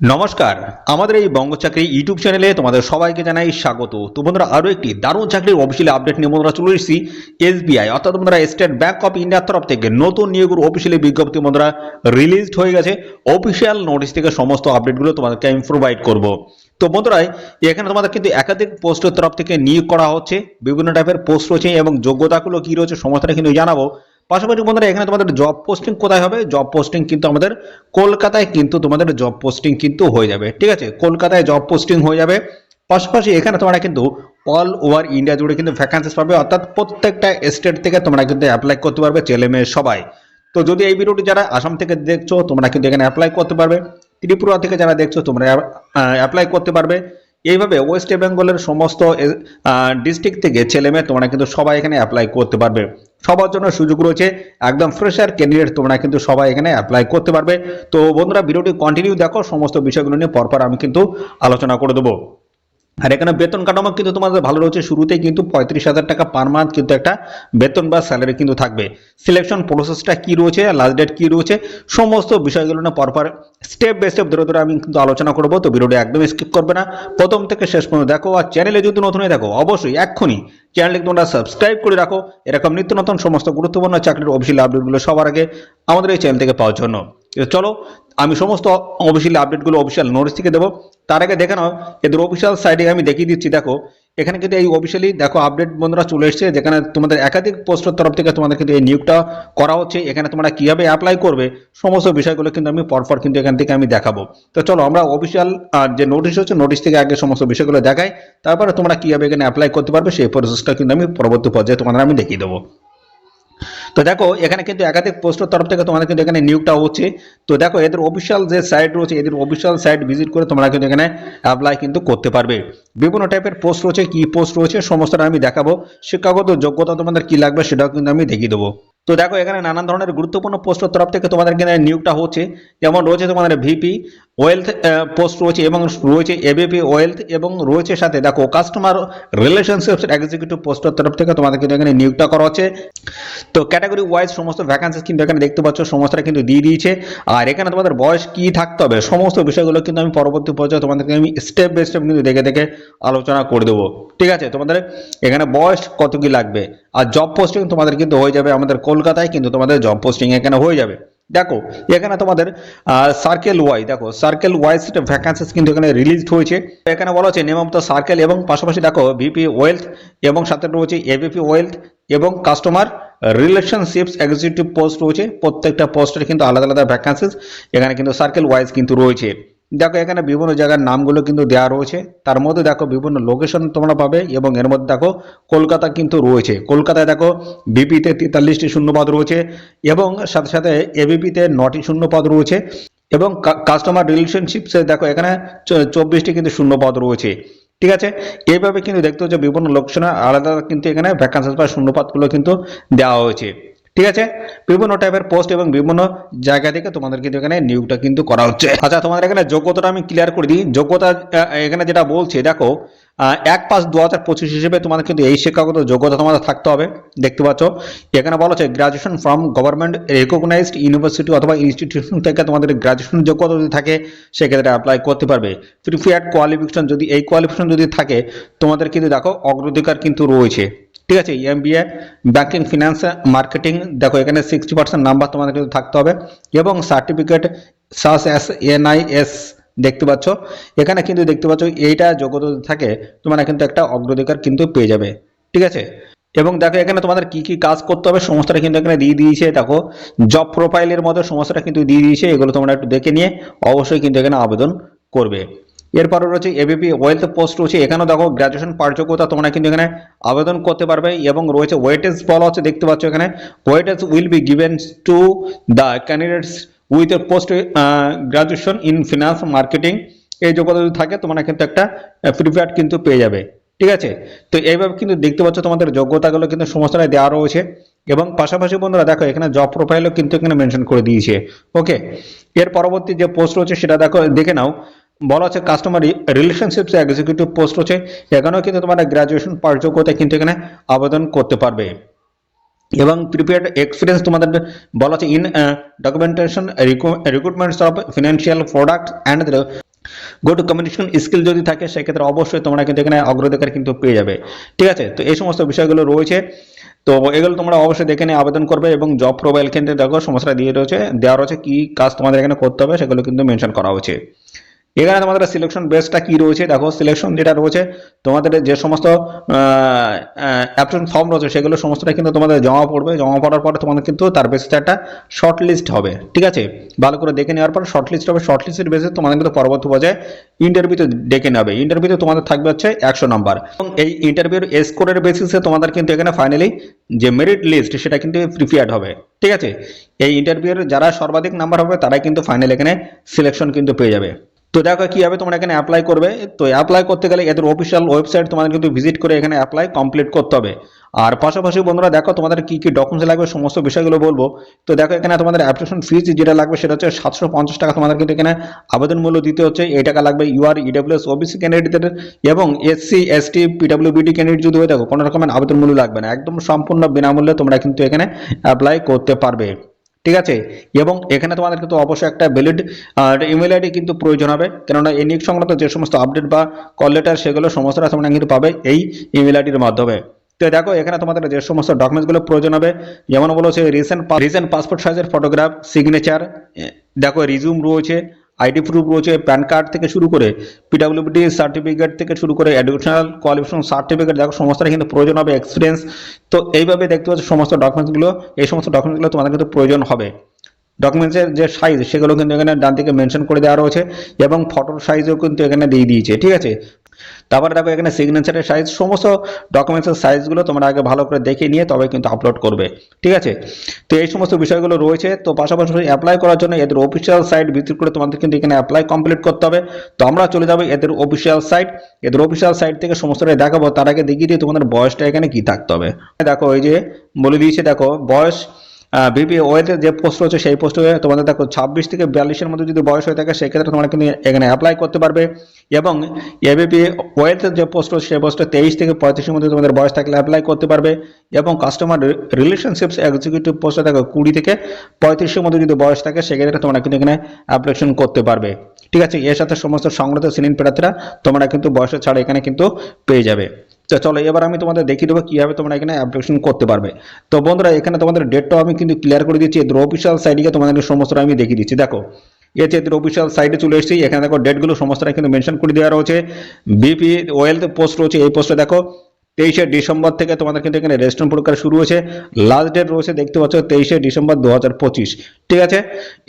নমস্কার, আমাদের এই বঙ্গ চাকরি ইউটিউব চ্যানেলে তোমাদের সবাইকে জানাই স্বাগত। তো বন্ধুরা, আরও একটি দারুণ চাকরির অফিসিয়াল আপডেট নিয়ে বন্ধুরা চলে এসেছি। এসবিআই অর্থাৎ বন্ধুরা স্টেট ব্যাংক অফ ইন্ডিয়ার তরফ থেকে নতুন নিয়োগের অফিসিয়ালি বিজ্ঞপ্তি বন্ধুরা রিলিজড হয়ে গেছে। অফিসিয়াল নোটিশ থেকে সমস্ত আপডেটগুলো তোমাদেরকে আমি প্রোভাইড করব। তো বন্ধুরা, এখানে তোমাদের কিন্তু একাধিক পোস্টের তরফ থেকে নিয়োগ করা হচ্ছে। বিভিন্ন টাইপের পোস্ট রয়েছে এবং যোগ্যতাগুলো কি রয়েছে সমস্তটা কিন্তু জানাবো। পাশাপাশি বন্ধুরা, এখানে তোমাদের জব পোস্টিং কোথায় হবে? জব পোস্টিং কিন্তু আমাদের কলকাতায় কিন্তু তোমাদের জব পোস্টিং কিন্তু হয়ে যাবে। ঠিক আছে, কলকাতায় জব পোস্টিং হয়ে যাবে। পাশাপাশি এখানে তোমরা কিন্তু অল ওভার ইন্ডিয়া জুড়ে কিন্তু ভ্যাকান্সিস পাবে, অর্থাৎ প্রত্যেকটা স্টেট থেকে তোমরা কিন্তু অ্যাপ্লাই করতে পারবে, ছেলে মেয়ে সবাই। তো যদি এই ভিডিওটি যারা আসাম থেকে দেখছো তোমরা কিন্তু এখানে অ্যাপ্লাই করতে পারবে। ত্রিপুরা থেকে যারা দেখছো তোমরা অ্যাপ্লাই করতে পারবে। এইভাবে ওয়েস্ট বেঙ্গলের সমস্ত ডিস্ট্রিক্ট থেকে ছেলে মেয়ে তোমরা কিন্তু সবাই এখানে অ্যাপ্লাই করতে পারবে। সবার জন্য সুযোগ রয়েছে, একদম ফ্রেশার ক্যান্ডিডেট তোমরা কিন্তু সবাই এখানে অ্যাপ্লাই করতে পারবে। তো বন্ধুরা, ভিডিওটি কন্টিনিউ দেখো, সমস্ত বিষয়গুলো নিয়ে পরপর আমি কিন্তু আলোচনা করে দেবো। আর এখানে বেতন কাঠামো কিন্তু তোমাদের ভালো রয়েছে। শুরুতেই কিন্তু 35,000 টাকা পার মান্থ কিন্তু একটা বেতন বা স্যালারি কিন্তু থাকবে। সিলেকশন প্রসেসটা কি রয়েছে, লাস্ট ডেট কি রয়েছে, সমস্ত বিষয়গুলো না পরপর স্টেপ বাই স্টেপ ধরে ধরে আমি কিন্তু আলোচনা করবো। তো ভিডিওটি একদম স্কিপ করবে না, প্রথম থেকে শেষ পর্যন্ত দেখো। আর চ্যানেলে যদি নতুন হয়ে দেখো অবশ্যই এক্ষুনি চ্যানেলকে তোমরা সাবস্ক্রাইব করে রাখো, এরকম নিত্য নতুন সমস্ত গুরুত্বপূর্ণ চাকরির অফিসিয়াল আপডেটগুলো সবার আগে আমাদের এই চ্যানেল থেকে পাওয়ার জন্য। চলো আমি সমস্ত অফিসিয়াল আপডেটগুলো অফিসিয়াল নোটিশ থেকে দেবো। তার আগে দেখে নাও এদের অফিসিয়াল সাইটে আমি দেখিয়ে দিচ্ছি। দেখো এখানে কিন্তু এই অফিসিয়ালি দেখো আপডেট বন্ধুরা চলে এসেছে, যেখানে তোমাদের একাধিক পোস্টের তরফ থেকে তোমাদের কিন্তু এই নিয়োগটা করা হচ্ছে। এখানে তোমরা কিভাবে অ্যাপ্লাই করবে সমস্ত বিষয়গুলো কিন্তু আমি পরপর কিন্তু এখান থেকে আমি দেখাবো। তো চলো আমরা অফিসিয়াল যে নোটিশ হচ্ছে নোটিশ থেকে আগে সমস্ত বিষয়গুলো দেখাই, তারপরে তোমরা কিভাবে এখানে অ্যাপ্লাই করতে পারবে সেই প্রসেসটা কিন্তু আমি পরবর্তী পর্যায়ে তোমাদের আমি দেখিয়ে দেবো। তো দেখো এখানে কিন্তু একাধিক পোস্টের তরফ থেকে তোমাদের কিন্তু এখানে নিয়োগটা হচ্ছে। তো দেখো এদের অফিসিয়াল যে সাইট রয়েছে, এদের অফিসিয়াল সাইট ভিজিট করে তোমরা কিন্তু এখানে অ্যাপ্লাই কিন্তু করতে পারবে। বিভিন্ন টাইপের পোস্ট রয়েছে, কি পোস্ট রয়েছে সমস্তটা আমি দেখাবো। শিক্ষাগত যোগ্যতা তোমাদের কি লাগবে সেটাও কিন্তু আমি দেখিয়ে দেবো। তো দেখো এখানে নানান ধরনের গুরুত্বপূর্ণ পোস্টের তরফ থেকে তোমাদের এখানে নিয়োগটা হচ্ছে। যেমন রয়েছে তোমাদের ভিপি ওয়েলথ পোস্ট রয়েছে, এবং রয়েছে এবিপি ওয়েলথ, এবং রয়েছে সাথে দেখো কাস্টমার রিলেশনশিপস এক্সিকিউটিভ পোস্টের তরফ থেকে তোমাদের কিন্তু এখানে নিয়োগটা করা হচ্ছে। তো ক্যাটাগরি ওয়াইজ সমস্ত ভ্যাকান্সি কিন্তু এখানে দেখতে পাচ্ছ, সমস্তটা কিন্তু দিয়ে দিয়েছে। আর এখানে তোমাদের বয়স কি থাকতে হবে সমস্ত বিষয়গুলো কিন্তু আমি পরবর্তী পর্যায়ে তোমাদেরকে আমি স্টেপ বাই স্টেপ কিন্তু দেখে দেখে আলোচনা করে দেবো। ঠিক আছে, তোমাদের এখানে বয়স কত কি লাগবে। আর জব পোস্টিং তোমাদের কিন্তু হয়ে যাবে আমাদের কলকাতায়, কিন্তু তোমাদের জব পোস্টিং এখানে হয়ে যাবে। দেখো এখানে তোমাদের সার্কেল ওয়াইজ, দেখো সার্কেল ওয়াইজ ভ্যাকান্সিস কিন্তু এখানে রিলিজড হয়েছে। এখানে বলা হচ্ছে নেম অফ দ্য সার্কেল, এবং পাশাপাশি দেখো ভিপি ওয়েলথ, এবং সাথে রয়েছে এবিপি ওয়েলথ, এবং কাস্টমার রিলেশনশিপস এক্সিকিউটিভ পোস্ট রয়েছে। প্রত্যেকটা পোস্টের কিন্তু আলাদা আলাদা ভ্যাকান্সিস এখানে কিন্তু সার্কেল ওয়াইজ কিন্তু রয়েছে। দেখো এখানে বিভিন্ন জায়গার নামগুলো কিন্তু দেওয়া রয়েছে, তার মধ্যে দেখো বিভিন্ন লোকেশন তোমরা পাবে, এবং এর মধ্যে দেখো কলকাতা কিন্তু রয়েছে। কলকাতায় দেখো বিপিতে 43টি শূন্যপদ রয়েছে, এবং সাথে সাথে এবিপিতে 9টি শূন্যপদ রয়েছে, এবং কাস্টমার রিলেশনশিপসে দেখো এখানে 24টি কিন্তু শূন্যপদ রয়েছে। ঠিক আছে, এইভাবে কিন্তু দেখতে হচ্ছে বিভিন্ন লোকেশনে আলাদা কিন্তু এখানে ভ্যাকান্সি বা শূন্যপদগুলো কিন্তু দেওয়া হয়েছে। ঠিক আছে, বিভিন্ন টাইপের পোস্ট এবং বিভিন্ন জায়গা থেকে তোমাদের কিন্তু এখানে নিয়োগটা কিন্তু করা হচ্ছে। আচ্ছা, তোমাদের এখানে যোগ্যতাটা আমি ক্লিয়ার করে দিই। যোগ্যতা এখানে যেটা বলছে দেখো 1/5/2025 হিসেবে তোমাদের কিন্তু এই শিক্ষাগত যোগ্যতা তোমাদের থাকতে হবে। দেখতে পাচ্ছ এখানে বলা হচ্ছে graduation from government recognized university অথবা ইনস্টিটিউশন থেকে তোমাদের গ্রাজুয়েশন যোগ্যতা যদি থাকে সেক্ষেত্রে অ্যাপ্লাই করতে পারবে। প্রিফার্ড কোয়ালিফিকেশন যদি এই কোয়ালিফিকেশন যদি থাকে তোমাদের কিন্তু দেখো অগ্রাধিকার কিন্তু রয়েছে। ঠিক আছে, এমবিএ ব্যাংকিং ফিনান্স মার্কেটিং, দেখো এখানে 60% নাম্বার তোমাদের কিন্তু থাকতে হবে, এবং সার্টিফিকেট সাস এস এনআইএস দেখতে পাচ্ছ। এখানে কিন্তু দেখতে পাচ্ছ এইটা যোগ্যতা থাকে তোমরা কিন্তু একটা অগ্রাধিকার কিন্তু পেয়ে যাবে। ঠিক আছে, এবং দেখো এখানে তোমাদের কি কি কাজ করতে হবে সমস্তটা কিন্তু এখানে দিয়ে দিয়েছে। দেখো জব প্রোফাইলের মধ্যে সমস্তটা কিন্তু দিয়ে দিয়েছে, এগুলো তোমরা একটু দেখে নিয়ে অবশ্যই কিন্তু এখানে আবেদন করবে। এরপরে রয়েছে এবিপি ওয়েলথ পোস্ট রয়েছে, এখানেও দেখো গ্রাজুয়েশন পার যোগ্যতা তোমরা কিন্তু এখানে আবেদন করতে পারবে, এবং রয়েছে ওয়েটেজ বলা হচ্ছে দেখতে পাচ্ছ এখানে weightage will be given to the candidates with a post graduation in finance marketing. এই যোগ্যতা যদি থাকে তোমরা কিন্তু একটা প্রিফার্ড কিন্তু পেয়ে যাবে। ঠিক আছে, তো এইভাবে কিন্তু দেখতে পাচ্ছ তোমাদের যোগ্যতাগুলো কিন্তু সমস্তটাই দেওয়া রয়েছে, এবং পাশাপাশি বন্ধুরা দেখো এখানে জব প্রোফাইলও কিন্তু এখানে মেনশন করে দিয়েছে। ওকে, এর পরবর্তী যে পোস্ট রয়েছে সেটা দেখো দেখে নাও। বলা হচ্ছে কাস্টমার রিলেশনশিপস এক্সিকিউটিভ পোস্ট রয়েছে, এখানেও কিন্তু তোমরা গ্রাজুয়েশন পার যোগ্যতা কিন্তু এখানে আবেদন করতে পারবে, এবং প্রিপেয়ার্ড এক্সপিরিয়েন্স তোমাদের বলা হচ্ছে in documentation recruitments of financial product and good communication skill যদি থাকে সেক্ষেত্রে অবশ্যই তোমরা কিন্তু এখানে অগ্রাধিকার কিন্তু পেয়ে যাবে। ঠিক আছে, তো এই সমস্ত বিষয়গুলো রয়েছে, তো এগুলো তোমরা অবশ্যই দেখে নিয়ে আবেদন করবে এবং জব প্রোফাইল কিন্তু দেখো সমস্যা দেওয়া রয়েছে কি কাজ তোমাদের এখানে করতে হবে সেগুলো কিন্তু মেনশন করা হয়েছে। এখানে তোমাদের সিলেকশন বেসটা কি রয়েছে দেখো, সিলেকশন যেটা রয়েছে তোমাদের যে সমস্ত অ্যাপ্লিকেশন ফর্ম রয়েছে সেগুলো সমস্তটা কিন্তু তোমাদের জমা পড়বে, জমা পড়ার পরে তোমাদের কিন্তু তার বেসিসে একটা শর্ট লিস্ট হবে। ঠিক আছে, ভালো করে দেখে নেওয়ার পর শর্ট লিস্ট হবে, শর্ট লিস্টের বেসিসে তোমাদের কিন্তু পরবর্তী পর্যায়ে ইন্টারভিউতে ডেকে নেবে। ইন্টারভিউতে তোমাদের থাকবে হচ্ছে 100 নাম্বার এবং এই ইন্টারভিউর স্কোরের বেসিসে তোমাদের কিন্তু এখানে ফাইনালি যে মেরিট লিস্ট সেটা কিন্তু প্রিপেয়ার্ড হবে। ঠিক আছে, এই ইন্টারভিউর যারা সর্বাধিক নাম্বার হবে তারাই কিন্তু ফাইনাল এখানে সিলেকশন কিন্তু পেয়ে যাবে। তো দেখো কিভাবে তোমরা এখানে অ্যাপ্লাই করবে। তো অ্যাপ্লাই করতে গেলে এদের অফিসিয়াল ওয়েবসাইট তোমাদের কিন্তু ভিজিট করে এখানে অ্যাপ্লাই কমপ্লিট করতে হবে। আর পাশাপাশি বন্ধুরা দেখো তোমাদের কি কি ডকুমেন্টস লাগবে সমস্ত বিষয়গুলো বলবো। তো দেখো এখানে তোমাদের অ্যাপ্লিকেশন ফিজ যেটা লাগবে সেটা হচ্ছে 750 টাকা তোমাদের কিন্তু এখানে আবেদন মূল্য দিতে হচ্ছে। এই টাকা লাগবে ইউআর ইডব্লিউএস ওবিসি ক্যান্ডিডেটদের এবং এসসি এসটি পিডব্লিউবিডি ক্যান্ডিডেট যদি হয়ে থাকো কোনো রকমের আবেদন মূল্য লাগবে না, একদম সম্পূর্ণ বিনামূল্যে তোমরা কিন্তু এখানে অ্যাপ্লাই করতে পারবে। ঠিক আছে, এবং এখানে তোমাদের কিন্তু অবশ্যই একটা ভ্যালিড ইমেল আইডি কিন্তু প্রয়োজন হবে, কেননা এই নিয়োগ সংক্রান্ত যে সমস্ত আপডেট বা কল লেটার সেগুলো সমস্তটা তোমরা কিন্তু পাবে এই ইমেল আইডির মাধ্যমে। তো দেখো এখানে তোমাদের যে সমস্ত ডকুমেন্টসগুলো প্রয়োজন হবে যেমন বলেছে রিসেন্ট পাসপোর্ট সাইজের ফটোগ্রাফ, সিগনেচার, দেখো রিজিউম রয়েছে, আইডি প্রুফ রয়েছে, প্যান কার্ড থেকে শুরু করে পিডব্লিউডি সার্টিফিকেট থেকে শুরু করে এডুকেশনাল কোয়ালিফিকেশন সার্টিফিকেট, দেখো সমস্তটা কিন্তু প্রয়োজন হবে, এক্সপিরিয়েন্স। তো এইভাবে দেখতে পাচ্ছ সমস্ত ডকুমেন্টসগুলো, এই সমস্ত ডকুমেন্টসগুলো তোমাদের কিন্তু প্রয়োজন হবে। ডকুমেন্টসের যে সাইজ সেগুলো কিন্তু এখানে ডান দিকে মেনশন করে দেওয়া রয়েছে এবং ফটোর সাইজও কিন্তু এখানে দিয়ে দিয়েছে। ঠিক আছে, তারপরে দেখো এখানে সিগনেচারের সাইজ, সমস্ত ডকুমেন্টসের সাইজগুলো তোমরা আগে ভালো করে দেখে নিয়ে তবে কিন্তু আপলোড করবে। ঠিক আছে, তো এই সমস্ত বিষয়গুলো রয়েছে। তো পাশাপাশি অ্যাপ্লাই করার জন্য এদের অফিসিয়াল সাইট ভিজিট করে তোমাদের কিন্তু এখানে অ্যাপ্লাই কমপ্লিট করতে হবে। তো আমরা চলে যাবো এদের অফিসিয়াল সাইট, এদের অফিসিয়াল সাইট থেকে সমস্তটাই দেখাবো। তার আগে দেখিয়ে দিয়ে তোমাদের বয়সটা এখানে কি থাকতে হবে। দেখো এই যে বলে দিয়েছে, দেখো বয়স বিপি ওয়েতে যে পোস্ট রয়েছে সেই পোস্টে তোমাদের দেখো 26 থেকে 42-এর মধ্যে যদি বয়স হয়ে থাকে সেক্ষেত্রে তোমরা কিন্তু এখানে অ্যাপ্লাই করতে পারবে। এবং এবিপি ওয়েতে যে পোস্ট রয়েছে সেই পোস্টে 23 থেকে 35-এর মধ্যে তোমাদের বয়স থাকলে অ্যাপ্লাই করতে পারবে। এবং কাস্টমার রিলেশনশিপস এক্সিকিউটিভ পোস্টে দেখো 20 থেকে 35-এর মধ্যে যদি বয়স থাকে সেক্ষেত্রে তোমরা কিন্তু এখানে অ্যাপ্লিকেশন করতে পারবে। ঠিক আছে, এর সাথে সমস্ত সংগত শ্রেণীর প্রার্থীরা তোমরা কিন্তু বয়সের ছাড় এখানে কিন্তু পেয়ে যাবে। তো চলো এবার আমি তোমাদের দেখিয়ে দেবো কিভাবে তোমরা এখানে অ্যাপ্লিকেশন করতে পারবে। তো বন্ধুরা এখানে তোমাদের ডেটটাও আমি কিন্তু ক্লিয়ার করে দিচ্ছি, এদের অফিসিয়াল সাইটে তোমাদের সমস্তটা আমি দেখিয়ে দিচ্ছি। দেখো এদের অফিসিয়াল সাইটে চলে এসেছি, এখানে দেখো ডেটগুলো সমস্তটা কিন্তু মেনশন করে দেওয়া রয়েছে। বিপি ওয়েলথ পোস্ট রয়েছে, এই পোস্টে দেখো 23শে ডিসেম্বর থেকে তোমাদের কিন্তু এখানে রেজিস্ট্রেশন প্রক্রিয়া শুরু হয়েছে। লাস্ট ডেট রয়েছে দেখতে পাচ্ছ 23শে ডিসেম্বর 2025। ঠিক আছে,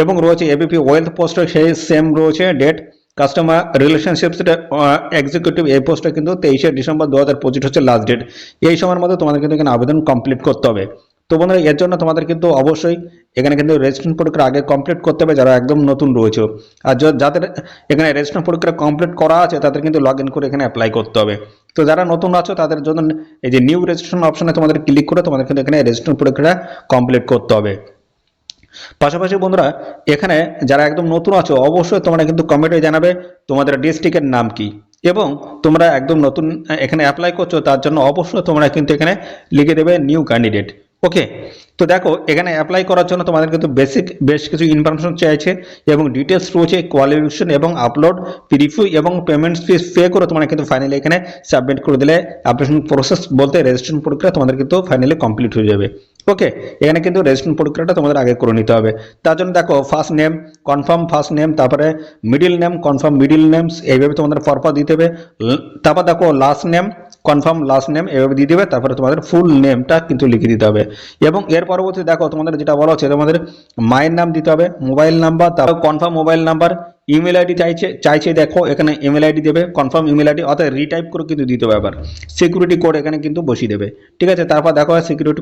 এবং রয়েছে এবিপি ওয়েলথ পোস্টে সেই সেম রয়েছে ডেট। কাস্টমার রিলেশনশিপ এক্সিকিউটিভ এই পোস্টটা কিন্তু 23শে ডিসেম্বর 2025 হচ্ছে লাস্ট ডেট। এই সময়ের মধ্যে তোমাদের কিন্তু এখানে আবেদন কমপ্লিট করতে হবে। তো বন্ধুরা এর জন্য তোমাদের কিন্তু অবশ্যই এখানে কিন্তু রেজিস্ট্রেশন প্রক্রিয়া আগে কমপ্লিট করতে হবে যারা একদম নতুন রয়েছে। আর যাদের এখানে রেজিস্ট্রেশন প্রক্রিয়া কমপ্লিট করা আছে তাদের কিন্তু লগ ইন করে এখানে অ্যাপ্লাই করতে হবে। তো যারা নতুন আছো তাদের জন্য এই যে নিউ রেজিস্ট্রেশন অপশনে তোমাদের ক্লিক করে তোমাদের কিন্তু এখানে রেজিস্ট্রেশন প্রক্রিয়া কমপ্লিট করতে হবে। পাশাপাশি বন্ধুরা এখানে যারা একদম নতুন আছো অবশ্যই তোমরা কিন্তু কমেন্টে জানাবে তোমাদের ডিস্ট্রিক্টের নাম কি, এবং তোমরা একদম নতুন এখানে অ্যাপ্লাই করছো তার জন্য অবশ্যই তোমরা কিন্তু এখানে লিখে দেবে নিউ ক্যান্ডিডেট। ওকে, তো দেখো এখানে অ্যাপ্লাই করার জন্য তোমাদের কিন্তু বেশ কিছু ইনফরমেশন চাইছে এবং ডিটেলস রয়েছে, কোয়ালিফিকেশন এবং আপলোড প্রিভিউ এবং পেমেন্ট ফিস পে করে তোমরা কিন্তু ফাইনালি এখানে সাবমিট করে দিলে অ্যাপ্লিকেশন প্রসেস বলতে রেজিস্ট্রেশন প্রক্রিয়া তোমাদের কিন্তু ফাইনালি কমপ্লিট হয়ে যাবে। ওকে, এখানে কিন্তু রেজিস্ট্রেশন প্রক্রিয়াটা তোমাদের আগে করে নিতে হবে। তার জন্য দেখো first name confirm first name, তারপরে middle name confirm middle names, এইভাবে তোমাদের পরপর দিতে হবে। তারপর দেখো last name confirm last name এভাবে দিয়ে দেবে, তারপরে তোমাদের ফুল নেমটা কিন্তু লিখে দিতে হবে। এবং এর পরবর্তী দেখো তোমাদের যেটা বলা হচ্ছে তোমাদের মায়ের নাম দিতে হবে, মোবাইল নাম্বার, তারপর confirm mobile number, email ID চাইছে দেখো এখানে ইমেল আইডি দেবে, কনফার্ম ইমেল আইডি অর্থাৎ রিটাইপ করে কিন্তু দিতে হবে। আবার সিকিউরিটি কোড এখানে কিন্তু বসিয়ে দেবে। ঠিক আছে, তারপর দেখো সিকিউরিটি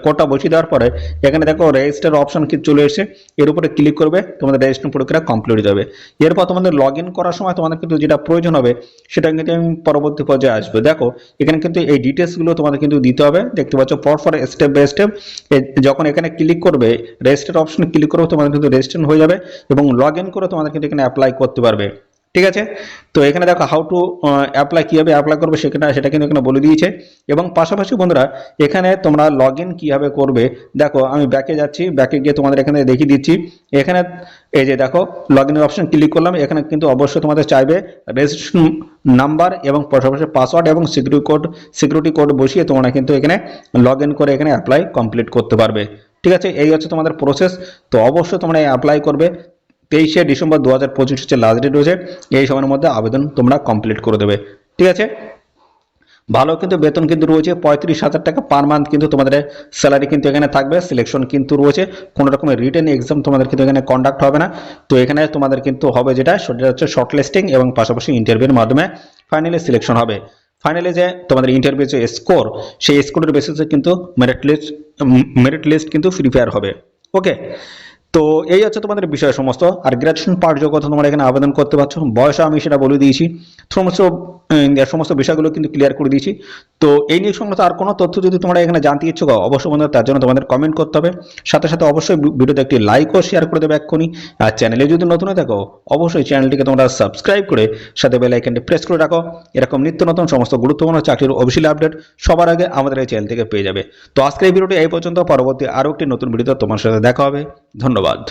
কোডটা বসিয়ে দেওয়ার পরে এখানে দেখো রেজিস্টার অপশন কিন্তু চলে এসেছে, এর উপরে ক্লিক করবে তোমাদের রেজিস্ট্রেশন প্রক্রিয়া কমপ্লিট হয়ে যাবে। এরপর তোমাদের লগ ইন করার সময় তোমাদের কিন্তু যেটা প্রয়োজন হবে সেটা কিন্তু আমি পরবর্তী পর্যায়ে আসবে। দেখো এখানে কিন্তু এই ডিটেলসগুলো তোমাদের কিন্তু দিতে হবে, দেখতে পাচ্ছ পরপর স্টেপ বাই স্টেপ। যখন এখানে ক্লিক করবে রেজিস্টার অপশনে ক্লিক করবে তোমাদের কিন্তু রেজিস্ট্রেশন হয়ে যাবে এবং লগ ইন করে তোমাদের কিন্তু এখানে অ্যাপ্লাই করতে পারবে। ঠিক আছে। তো এখানে দেখো হাউ টু অ্যাপ্লাই, কীভাবে অ্যাপ্লাই করবে সেটা কিন্তু এখানে বলে দিয়েছে। এবং পাশাপাশি বন্ধুরা এখানে তোমরা লগ ইন কীভাবে করবে, দেখো আমি ব্যাকে যাচ্ছি, ব্যাকে গিয়ে তোমাদের এখানে দেখিয়ে দিচ্ছি। এখানে এই যে দেখো লগ ইনের অপশন ক্লিক করলাম, এখানে কিন্তু অবশ্যই তোমাদের চাইবে রেজিস্ট্রেশন নাম্বার এবং পাশাপাশি পাসওয়ার্ড এবং সিকিউরিটি কোড বসিয়ে তোমরা কিন্তু এখানে লগ ইন করে এখানে অ্যাপ্লাই কমপ্লিট করতে পারবে। ঠিক আছে, এই হচ্ছে তোমাদের প্রসেস। তো অবশ্যই তোমরা অ্যাপ্লাই করবে। 23শে ডিসেম্বর 2025 হচ্ছে লাস্ট ডেট রয়েছে, এই সময়ের মধ্যে আবেদন তোমরা কমপ্লিট করে দেবে। ঠিক আছে, ভালো কিন্তু বেতন কিন্তু রয়েছে, 35,000 টাকা পার মান্থ কিন্তু তোমাদের স্যালারি কিন্তু এখানে থাকবে। সিলেকশন কিন্তু রয়েছে, কোনো রকমের রিটেন এক্সাম তোমাদের কিন্তু এখানে কন্ডাক্ট হবে না। তো এখানে তোমাদের কিন্তু হবে সেটা হচ্ছে শর্ট লিস্টিং এবং পাশাপাশি ইন্টারভিউর মাধ্যমে ফাইনালি সিলেকশন হবে। ফাইনালি যে তোমাদের ইন্টারভিউ যে স্কোর, সেই স্কোরের বেসিসে কিন্তু মেরিট লিস্ট কিন্তু প্রিপেয়ার হবে। ওকে, তো এই হচ্ছে তোমাদের বিষয় সমস্ত। আর গ্র্যাজুয়েশন পার্ট যোগ্যতা তোমরা এখানে আবেদন করতে পারছো, বয়স আমি সেটা বলে দিয়েছি, সমস্ত বিষয়গুলো কিন্তু ক্লিয়ার করে দিয়েছি। তো এই নিয়ে সমস্ত আর কোনো তথ্য যদি তোমরা এখানে জানতে ইচ্ছুক অবশ্যই বন্ধুরা তার জন্য তোমাদের কমেন্ট করতে হবে। সাথে সাথে অবশ্যই ভিডিওতে একটি লাইক ও শেয়ার করে দেবে এক্ষুনি। আর চ্যানেলে যদি নতুন হয়ে থাকো অবশ্যই চ্যানেলটিকে তোমরা সাবস্ক্রাইব করে সাথে বেল আইকনটি প্রেস করে রাখো। এরকম নিত্য নতুন সমস্ত গুরুত্বপূর্ণ চাকরির অফিসিয়াল আপডেট সবার আগে আমাদের এই চ্যানেল থেকে পেয়ে যাবে। তো আজকের এই ভিডিওটি এই পর্যন্ত, পরবর্তী আরও একটি নতুন ভিডিওতে তোমার সাথে দেখা হবে। ধন্যবাদ।